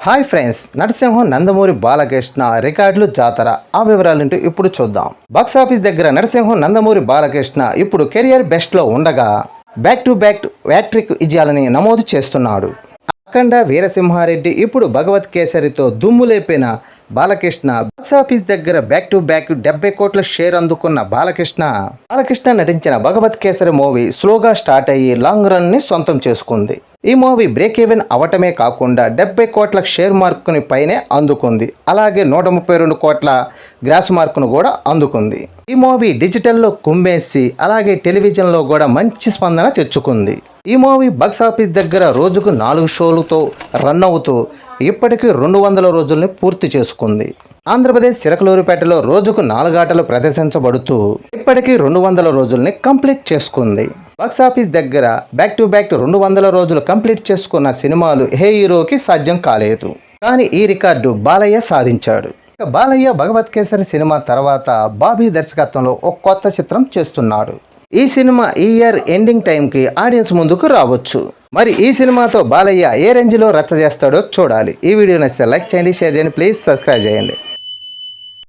Hi friends, Narasimham Nandamuri Balakrishna రికార్డులు జాతర ఆ వివరాలేంటో ఇప్పుడు చూద్దాం. బాక్సాఫీస్ దగ్గర నరసింహం నందమూరి బాలకృష్ణ ఇప్పుడు కెరియర్ బెస్ట్లో ఉండగా బ్యాక్ టు బ్యాక్ హ్యాట్రిక్ విజయాలని నమోదు చేస్తున్నాడు. అఖండ, వీరసింహారెడ్డి, ఇప్పుడు భగవత్ కేసరితో దుమ్ము లేపిన బాలకృష్ణ బాక్సాఫీస్ దగ్గర బ్యాక్ టు బ్యాక్ 70 కోట్ల షేర్ అందుకున్న బాలకృష్ణ నటించిన భగవత్ కేసరి మూవీ స్లోగా స్టార్ట్ అయ్యి లాంగ్ రన్ ని సొంతం చేసుకుంది. ఈ మూవీ బ్రేక్ ఈవెన్ అవటమే కాకుండా 70 కోట్ల షేర్ మార్కుని పైనే అందుకుంది. అలాగే 132 కోట్ల గ్రాస్ మార్కును కూడా అందుకుంది. ఈ మూవీ డిజిటల్లో కుమ్మేసి అలాగే టెలివిజన్లో కూడా మంచి స్పందన తెచ్చుకుంది. ఈ మూవీ బాక్సాఫీస్ దగ్గర రోజుకు 4 షోలతో రన్ అవుతూ ఇప్పటికీ 200 రోజుల్ని పూర్తి చేసుకుంది. ఆంధ్రప్రదేశ్ చిలకలూరిపేటలో రోజుకు 4 ఆటలు ప్రదర్శించబడుతూ ఇప్పటికీ 200 రోజుల్ని కంప్లీట్ చేసుకుంది. బాక్సాఫీస్ దగ్గర బ్యాక్ టు బ్యాక్ 200 రోజులు కంప్లీట్ చేసుకున్న సినిమాలు ఏ హీరోకి సాధ్యం కాలేదు. కానీ ఈ రికార్డు బాలయ్య సాధించాడు. బాలయ్య భగవత్ కేసరి సినిమా తర్వాత బాబీ దర్శకత్వంలో ఒక కొత్త చిత్రం చేస్తున్నాడు. ఈ సినిమా ఈ ఇయర్ ఎండింగ్ టైంకి ఆడియన్స్ ముందుకు రావచ్చు. మరి ఈ సినిమాతో బాలయ్య ఏ రేంజ్లో రచ్చ చేస్తాడో చూడాలి. ఈ వీడియో నచ్చితే లైక్ చేయండి, షేర్ చేయండి, ప్లీజ్ సబ్స్క్రైబ్ చేయండి.